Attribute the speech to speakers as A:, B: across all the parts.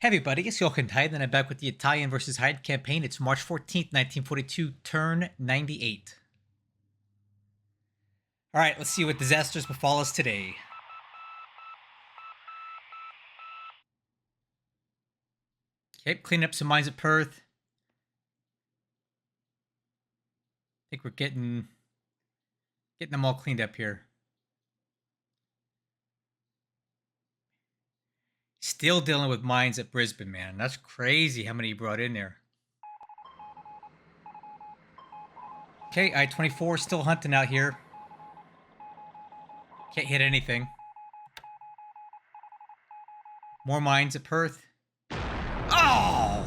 A: Hey everybody, it's Jochen Heiden, and I'm back with the Italian versus Heiden campaign. It's March 14th, 1942, turn 98. Alright, let's see what disasters befall us today. Okay, cleaning up some mines at Perth. I think we're getting them all cleaned up here. Still dealing with mines at Brisbane, man. That's crazy how many he brought in there. Okay, I-24 still hunting out here. Can't hit anything. More mines at Perth. Oh!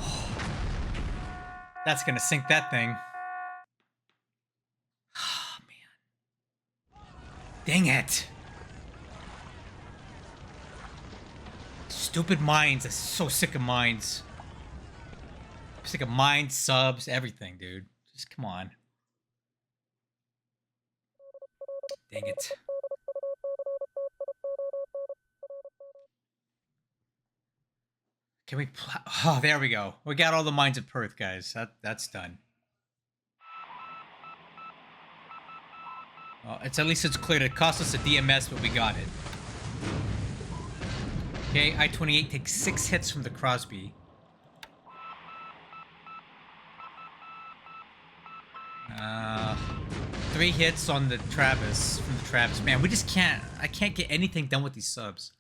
A: That's gonna sink that thing. Oh, man. Dang it. Stupid mines. I'm so sick of mines. I'm sick of mines, subs, everything, dude. Just come on. Dang it. Can we... Oh, there we go. We got all the mines at Perth, guys. That's done. Well, at least it's clear. It cost us a DMS, but we got it. Okay, I-28 takes 6 hits from the Crosby. Three hits on the Travis, from the Travis. Man, we just can't... I can't get anything done with these subs.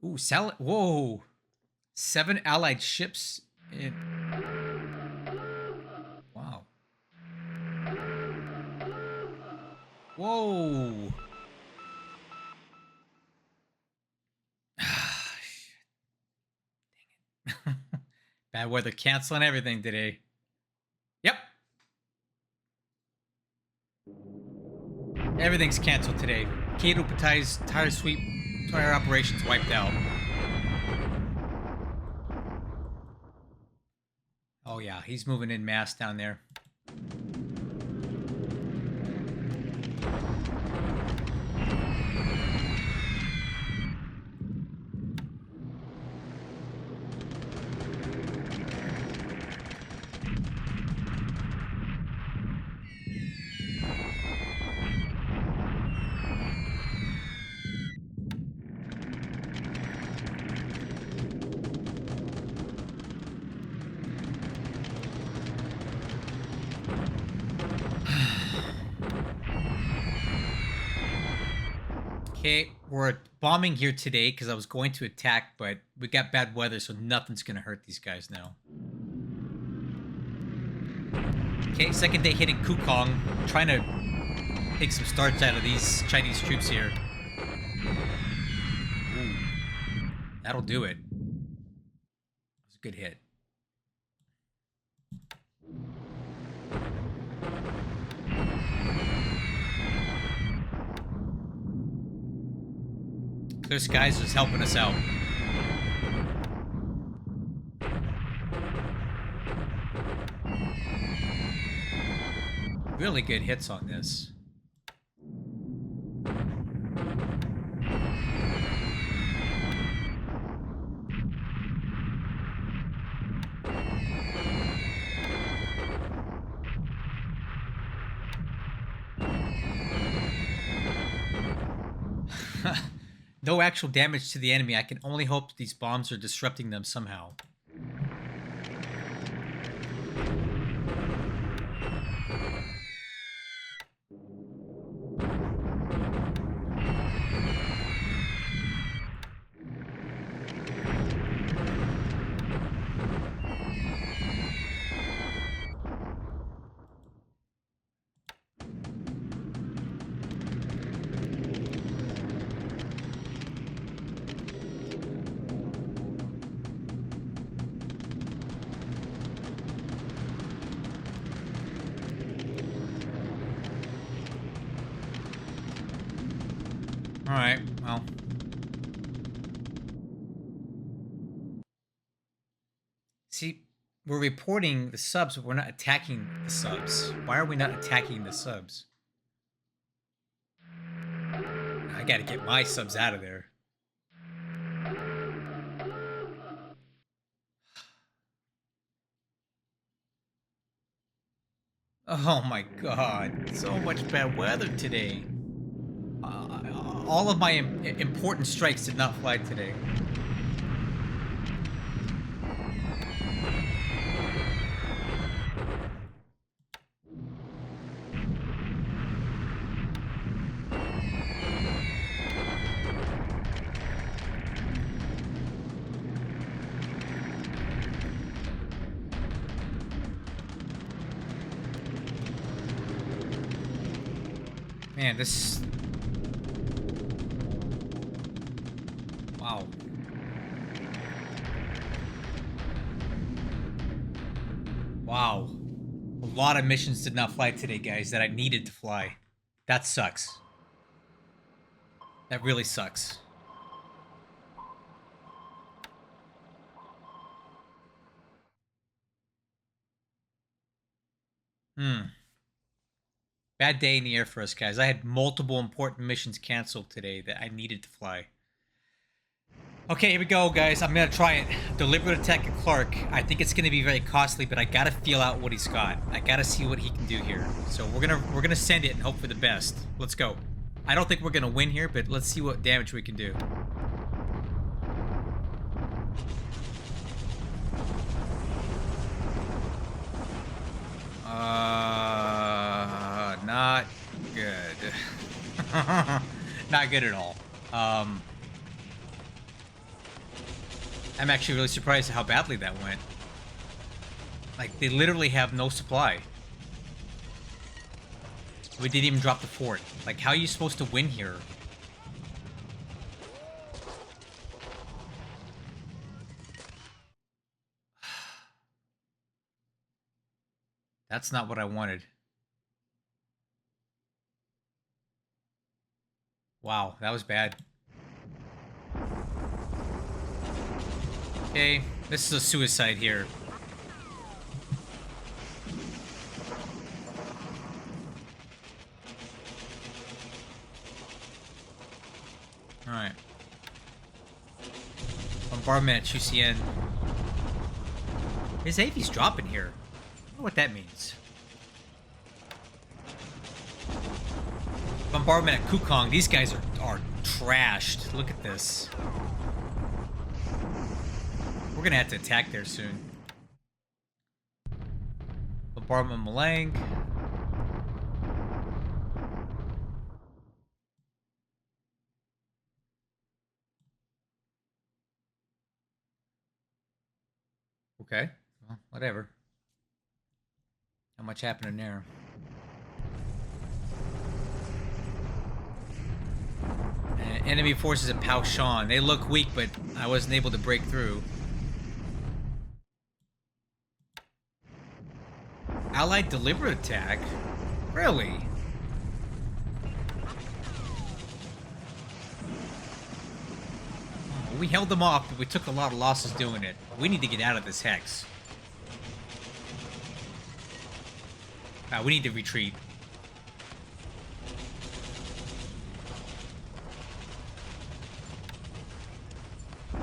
A: Ooh, salad. Whoa. 7 allied ships in... Wow. Whoa. Dang it. Bad weather canceling everything today. Yep. Everything's canceled today. Kato Patai's tire sweep, tire operations wiped out. Oh yeah, he's moving in mass down there. Okay, we're bombing here today because I was going to attack, but we got bad weather, so nothing's going to hurt these guys now. Okay, second day hitting Kukong, trying to take some starts out of these Chinese troops here. Ooh, that'll do it. That was a good hit. Clear Skies was helping us out. Really good hits on this. No actual damage to the enemy. I can only hope these bombs are disrupting them somehow. Alright, well. See, we're reporting the subs, but we're not attacking the subs. Why are we not attacking the subs? I gotta get my subs out of there. Oh my god. So much bad weather today. All of my important strikes did not fly today. Man, this... Wow. Wow. A lot of missions did not fly today, guys, that I needed to fly. That sucks. That really sucks. Bad day in the air for us, guys. I had multiple important missions canceled today that I needed to fly. Okay, here we go, guys. I'm gonna try it. Deliberate attack at Clark. I think it's gonna be very costly, but I gotta feel out what he's got. I gotta see what he can do here. So we're gonna send it and hope for the best. Let's go. I don't think we're gonna win here, but let's see what damage we can do. Not good. Not good at all. I'm actually really surprised at how badly that went. Like, they literally have no supply. We didn't even drop the fort. Like, how are you supposed to win here? That's not what I wanted. Wow, that was bad. Okay, this is a suicide here. Alright. Bombardment at UCN. His AV's dropping here. I don't know what that means. Bombardment at Kukong. These guys are trashed. Look at this. We're gonna have to attack there soon. Bombardment Malang. Okay. Well, whatever. Not much happening there. Enemy forces at Pao Shan. They look weak, but I wasn't able to break through. Allied deliberate attack? Really? Oh, we held them off, but we took a lot of losses doing it. We need to get out of this hex. We need to retreat.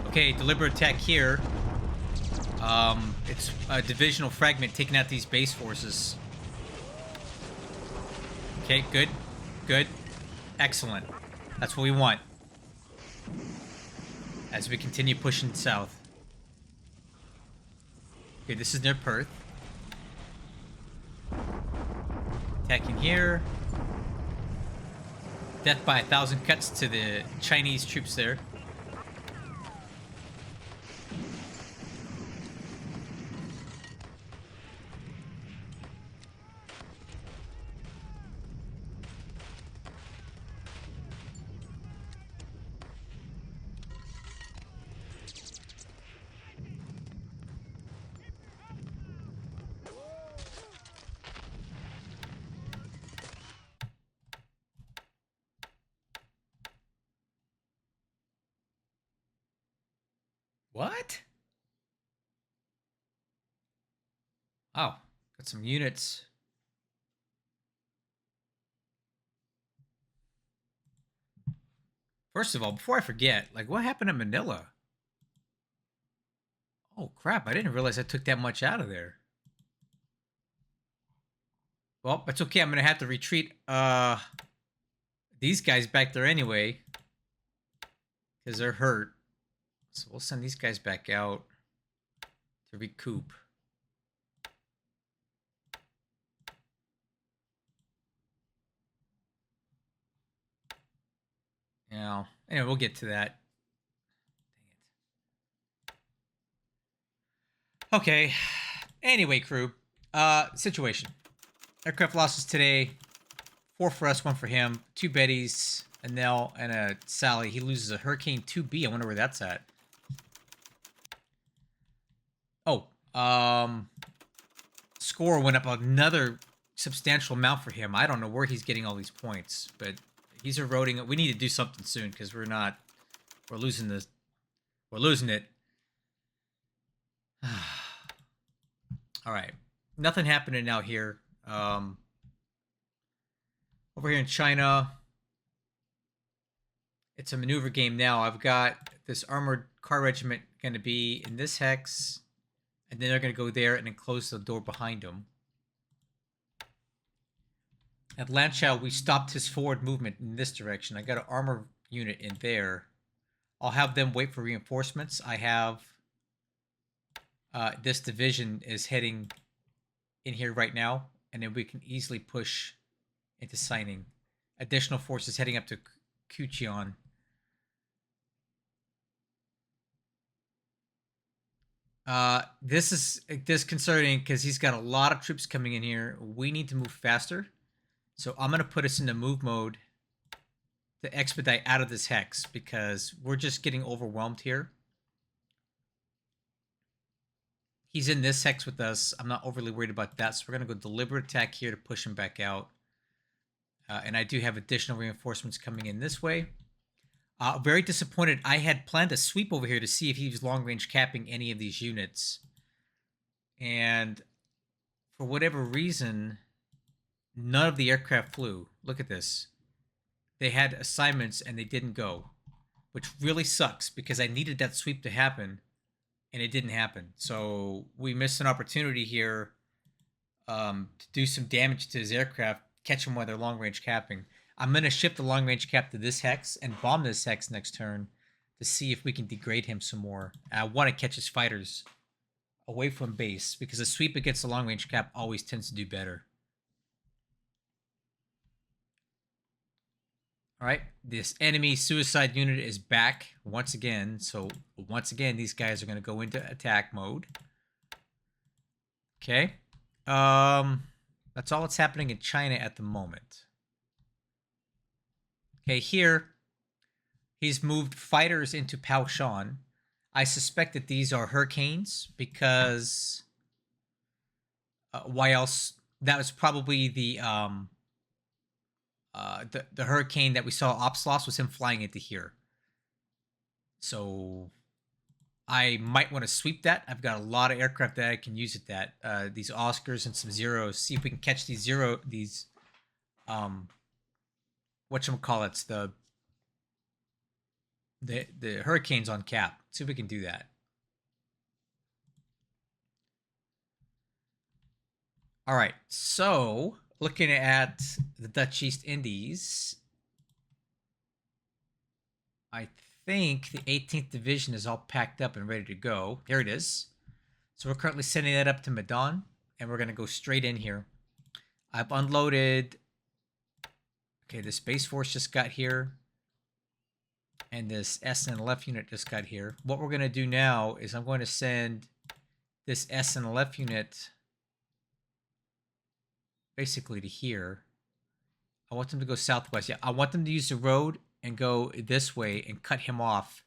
A: Okay, deliberate attack here. It's a divisional fragment taking out these base forces. Okay, good. Good. Excellent. That's what we want. As we continue pushing south. Okay, this is near Perth. Attacking here. Death by 1,000 cuts to the Chinese troops there. What? Oh, got some units. First of all, before I forget, like, what happened to Manila? Oh, crap. I didn't realize I took that much out of there. Well, it's okay. I'm going to have to retreat these guys back there anyway. Because they're hurt. So we'll send these guys back out to recoup. You know, anyway, we'll get to that. Dang it. Okay. Anyway, crew. Situation. Aircraft losses today. 4 for us, 1 for him. 2 Bettys, a Nell, and a Sally. He loses a Hurricane 2B. I wonder where that's at. Oh, score went up another substantial amount for him. I don't know where he's getting all these points, but he's eroding it. We need to do something soon because we're losing this. We're losing it. All right. Nothing happening now here. Over here in China, it's a maneuver game now. I've got this armored car regiment going to be in this hex, and then they're going to go there and then close the door behind them. At Lanchow, we stopped his forward movement in this direction. I got an armor unit in there. I'll have them wait for reinforcements. I have this division is heading in here right now, and then we can easily push into signing. Additional forces heading up to Kucheon. This is disconcerting because he's got a lot of troops coming in here. We need to move faster. So I'm going to put us into move mode to expedite out of this hex because we're just getting overwhelmed here. He's in this hex with us. I'm not overly worried about that. So we're going to go deliberate attack here to push him back out. And I do have additional reinforcements coming in this way. Very disappointed. I had planned a sweep over here to see if he was long-range capping any of these units. And for whatever reason, none of the aircraft flew. Look at this. They had assignments and they didn't go, which really sucks because I needed that sweep to happen and it didn't happen. So we missed an opportunity here to do some damage to his aircraft, catch them while they're long-range capping. I'm going to shift the long-range cap to this hex and bomb this hex next turn to see if we can degrade him some more. I want to catch his fighters away from base because a sweep against the long-range cap always tends to do better. All right, this enemy suicide unit is back once again. So once again, these guys are going to go into attack mode. Okay. That's all that's happening in China at the moment. Okay, here, he's moved fighters into Paoshan. I suspect that these are Hurricanes because why else? That was probably the Hurricane that we saw Ops loss was him flying into here. So I might want to sweep that. I've got a lot of aircraft that I can use at that. These Oscars and some Zeros. See if we can catch these whatchamacallits, the Hurricanes on cap. See if we can do that. All right, so looking at the Dutch East Indies, I think the 18th Division is all packed up and ready to go. Here it is. So we're currently sending that up to Medan, and we're going to go straight in here. I've unloaded. Okay, this base force just got here. And this SNLF unit just got here. What we're going to do now is I'm going to send this SNLF unit basically to here. I want them to go southwest. Yeah, I want them to use the road and go this way and cut him off.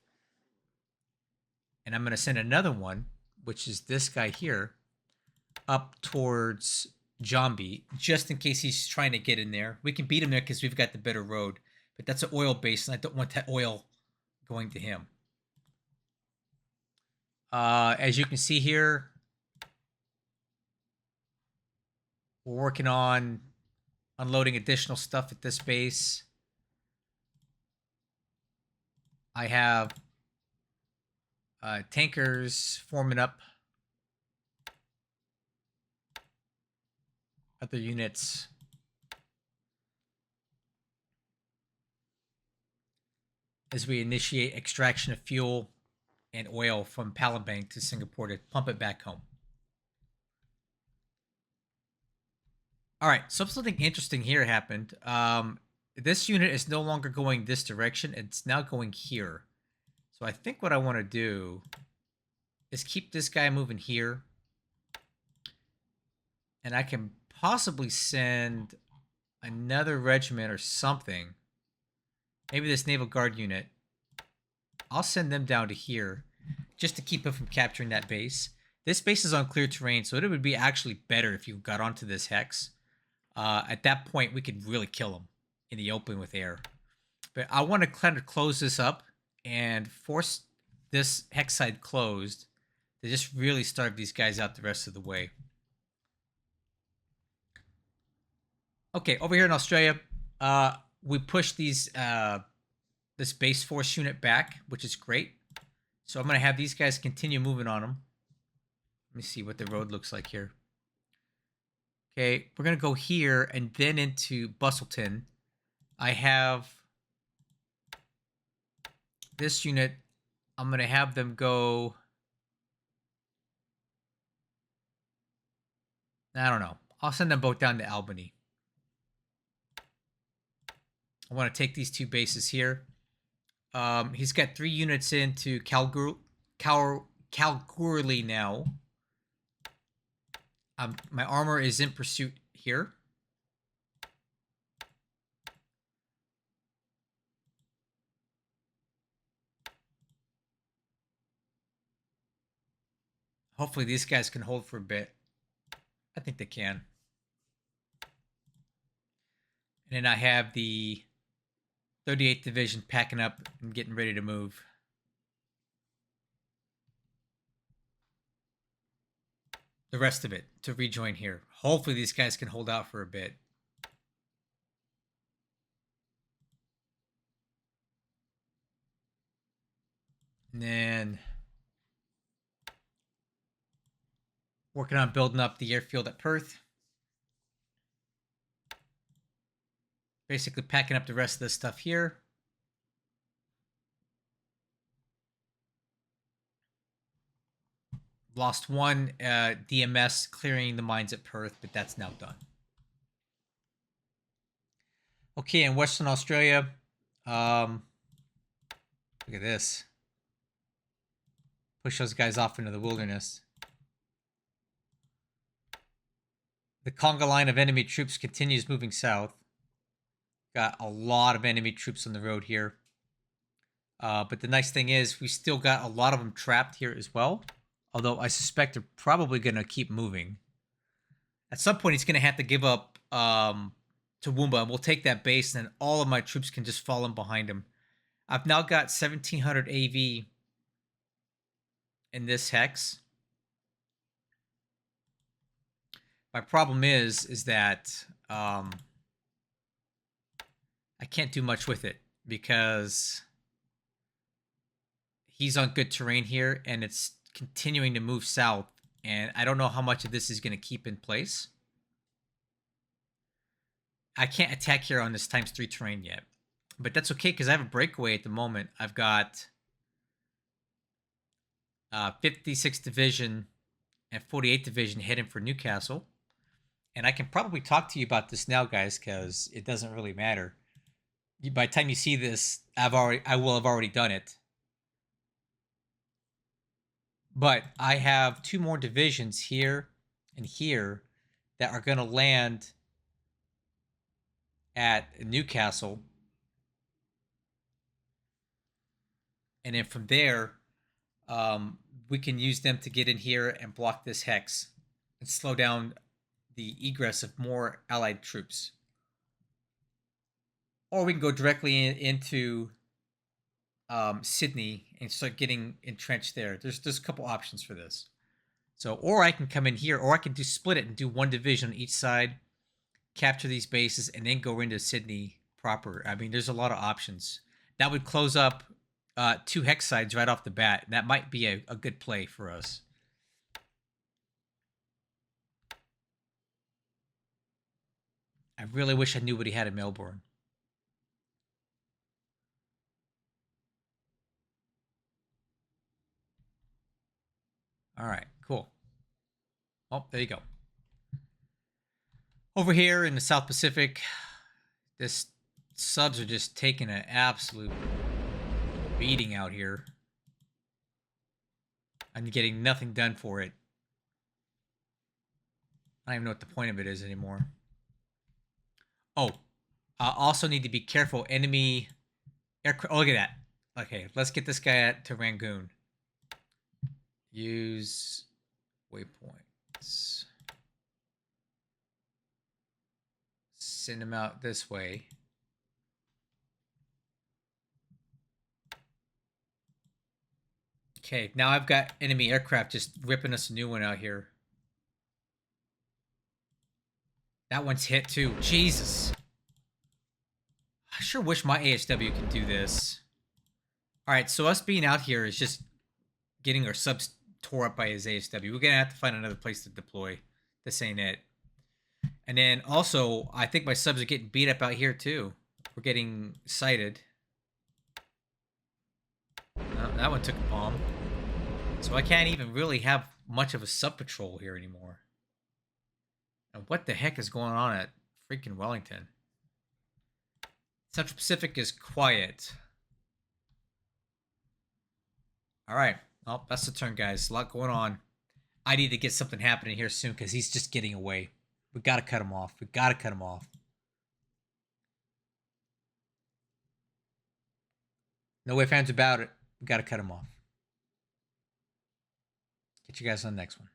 A: And I'm going to send another one, which is this guy here, up towards Jambi, just in case he's trying to get in there. We can beat him there because we've got the better road. But that's an oil base, and I don't want that oil going to him. As you can see here, We're working on unloading additional stuff at this base. I have tankers forming up. Other units. As we initiate extraction of fuel and oil from Palembang to Singapore to pump it back home. All right, so something interesting here happened. This unit is no longer going this direction. It's now going here. So I think what I want to do is keep this guy moving here. And I can possibly send another regiment or something. Maybe this Naval Guard unit. I'll send them down to here just to keep them from capturing that base. This base is on clear terrain, so it would be actually better if you got onto this hex. At that point, we could really kill them in the open with air. But I want to kind of close this up and force this hex side closed to just really starve these guys out the rest of the way. Okay, over here in Australia, we pushed these this base force unit back, which is great. So I'm going to have these guys continue moving on them. Let me see what the road looks like here. Okay, we're going to go here and then into Bustleton. I have this unit. I'm going to have them go... I don't know. I'll send them both down to Albany. I want to take these two bases here. He's got 3 units into Kalgoorlie now. My armor is in pursuit here. Hopefully these guys can hold for a bit. I think they can. And then I have the 38th Division packing up and getting ready to move. The rest of it to rejoin here. Hopefully these guys can hold out for a bit. And then working on building up the airfield at Perth. Basically packing up the rest of this stuff here. Lost 1 DMS clearing the mines at Perth, but that's now done. Okay, in Western Australia, look at this. Push those guys off into the wilderness. The conga line of enemy troops continues moving south. Got a lot of enemy troops on the road here. But the nice thing is we still got a lot of them trapped here as well. Although I suspect they're probably going to keep moving. At some point, he's going to have to give up Toowoomba, and we'll take that base, and then all of my troops can just fall in behind him. I've now got 1,700 AV in this hex. My problem is that I can't do much with it because he's on good terrain here, and it's continuing to move south, and I don't know how much of this is going to keep in place. I can't attack here on this ×3 terrain yet, but that's okay because I have a breakaway at the moment. I've got 56th Division and 48th Division heading for Newcastle, and I can probably talk to you about this now, guys, because it doesn't really matter. By the time you see this, I will have already done it. But I have 2 more divisions here and here that are going to land at Newcastle. And then from there, we can use them to get in here and block this hex and slow down the egress of more allied troops. Or we can go directly into Sydney and start getting entrenched there. There's a couple options for this. So, or I can come in here, or I can split it and do one division on each side, capture these bases, and then go into Sydney proper. I mean, there's a lot of options. That would close up 2 hex sides right off the bat. That might be a good play for us. I really wish I knew what he had in Melbourne. All right, cool. Oh, there you go. Over here in the South Pacific, this subs are just taking an absolute beating out here. I'm getting nothing done for it. I don't even know what the point of it is anymore. Oh, I also need to be careful. Enemy aircraft. Oh, look at that. Okay, let's get this guy to Rangoon. Use waypoints. Send him out this way. Okay, now I've got enemy aircraft just ripping us a new one out here. That one's hit too. Jesus. I sure wish my ASW can do this. Alright, so us being out here is just getting our subs tore up by his ASW. We're going to have to find another place to deploy. This ain't it. And then also, I think my subs are getting beat up out here too. We're getting sighted. Oh, that one took a bomb. So I can't even really have much of a sub patrol here anymore. And what the heck is going on at freaking Wellington? Central Pacific is quiet. Alright. Well, that's the turn, guys. A lot going on. I need to get something happening here soon because he's just getting away. We got to cut him off. We got to cut him off. No ifs, ands about it. We got to cut him off. Get you guys on the next one.